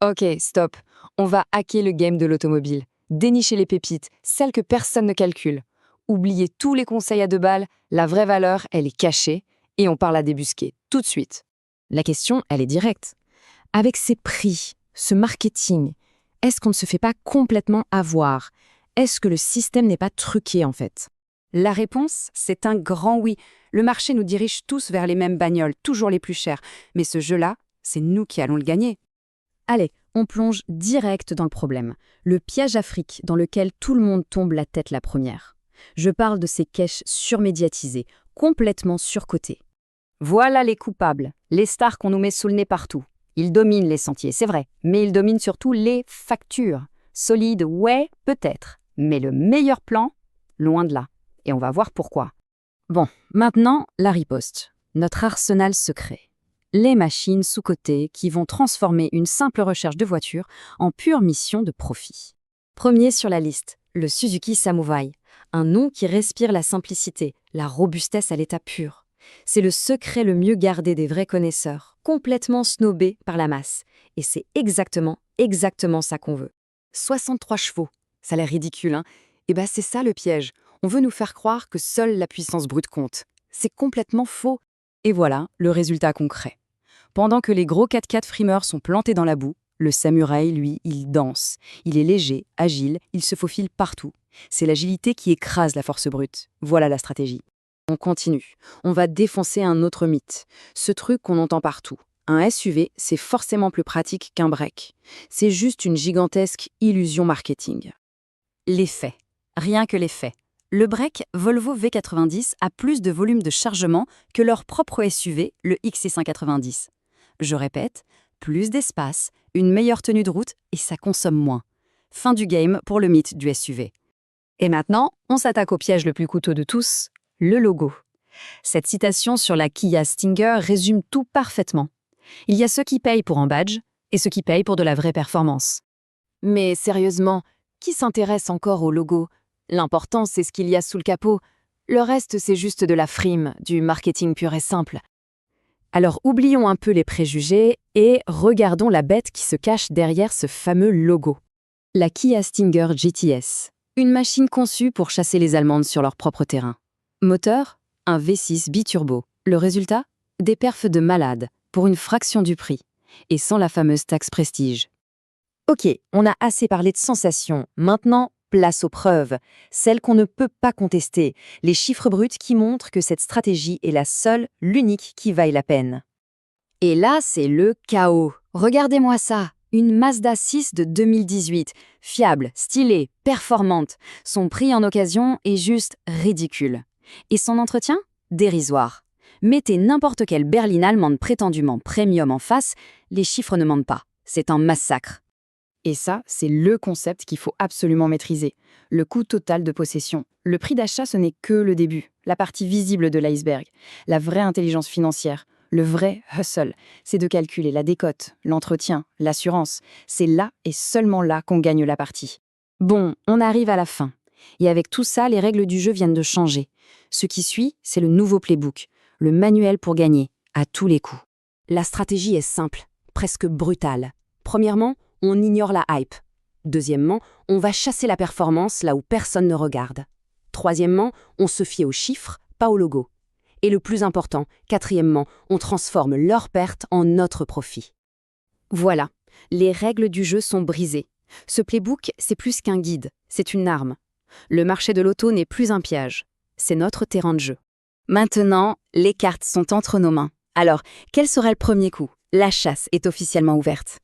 Ok, stop. On va hacker le game de l'automobile. Dénicher les pépites, celles que personne ne calcule. Oubliez tous les conseils à 2 balles, la vraie valeur, elle est cachée, et on parle à débusquer, tout de suite. La question, elle est directe. Avec ces prix, ce marketing, est-ce qu'on ne se fait pas complètement avoir? Est-ce que le système n'est pas truqué en fait? La réponse, c'est un grand oui. Le marché nous dirige tous vers les mêmes bagnoles, toujours les plus chères. Mais ce jeu-là, c'est nous qui allons le gagner. Allez, on plonge direct dans le problème. Le piège Afrique dans lequel tout le monde tombe la tête la première. Je parle de ces caches surmédiatisées, complètement surcotées. Voilà les coupables, les stars qu'on nous met sous le nez partout. Ils dominent les sentiers, c'est vrai, mais ils dominent surtout les factures. Solides, ouais, peut-être. Mais le meilleur plan, loin de là. Et on va voir pourquoi. Bon, maintenant, la riposte. Notre arsenal secret. Les machines sous-cotées qui vont transformer une simple recherche de voiture en pure mission de profit. Premier sur la liste, le Suzuki Samurai. Un nom qui respire la simplicité, la robustesse à l'état pur. C'est le secret le mieux gardé des vrais connaisseurs, complètement snobé par la masse. Et c'est exactement ça qu'on veut. 63 chevaux, ça a l'air ridicule, hein? Et bah c'est ça le piège. On veut nous faire croire que seule la puissance brute compte. C'est complètement faux. Et voilà le résultat concret. Pendant que les gros 4x4 frimeurs sont plantés dans la boue, le samouraï, lui, il danse. Il est léger, agile, il se faufile partout. C'est l'agilité qui écrase la force brute. Voilà la stratégie. On continue. On va défoncer un autre mythe. Ce truc qu'on entend partout. Un SUV, c'est forcément plus pratique qu'un break. C'est juste une gigantesque illusion marketing. Les faits. Rien que les faits. Le break Volvo V90 a plus de volume de chargement que leur propre SUV, le XC190. Je répète, plus d'espace, une meilleure tenue de route et ça consomme moins. Fin du game pour le mythe du SUV. Et maintenant, on s'attaque au piège le plus coûteux de tous, le logo. Cette citation sur la Kia Stinger résume tout parfaitement. Il y a ceux qui payent pour un badge et ceux qui payent pour de la vraie performance. Mais sérieusement, qui s'intéresse encore au logo ? L'important, c'est ce qu'il y a sous le capot. Le reste, c'est juste de la frime, du marketing pur et simple. Alors oublions un peu les préjugés et regardons la bête qui se cache derrière ce fameux logo. La Kia Stinger GTS. Une machine conçue pour chasser les Allemandes sur leur propre terrain. Moteur, un V6 biturbo. Le résultat ? Des perfs de malade, pour une fraction du prix. Et sans la fameuse taxe prestige. Ok, on a assez parlé de sensations. Maintenant, place aux preuves. Celles qu'on ne peut pas contester. Les chiffres bruts qui montrent que cette stratégie est la seule, l'unique qui vaille la peine. Et là, c'est le chaos. Regardez-moi ça. Une Mazda 6 de 2018. Fiable, stylée, performante. Son prix en occasion est juste ridicule. Et son entretien ? Dérisoire. Mettez n'importe quelle berline allemande prétendument premium en face, les chiffres ne mentent pas. C'est un massacre. Et ça, c'est le concept qu'il faut absolument maîtriser. Le coût total de possession. Le prix d'achat, ce n'est que le début, la partie visible de l'iceberg. La vraie intelligence financière, le vrai hustle, c'est de calculer la décote, l'entretien, l'assurance. C'est là et seulement là qu'on gagne la partie. Bon, on arrive à la fin. Et avec tout ça, les règles du jeu viennent de changer. Ce qui suit, c'est le nouveau playbook, le manuel pour gagner, à tous les coups. La stratégie est simple, presque brutale. Premièrement, on ignore la hype. Deuxièmement, on va chasser la performance là où personne ne regarde. Troisièmement, on se fie aux chiffres, pas au logo. Et le plus important, quatrièmement, on transforme leur perte en notre profit. Voilà, les règles du jeu sont brisées. Ce playbook, c'est plus qu'un guide, c'est une arme. Le marché de l'auto n'est plus un piège, c'est notre terrain de jeu. Maintenant, les cartes sont entre nos mains. Alors, quel sera le premier coup ? La chasse est officiellement ouverte.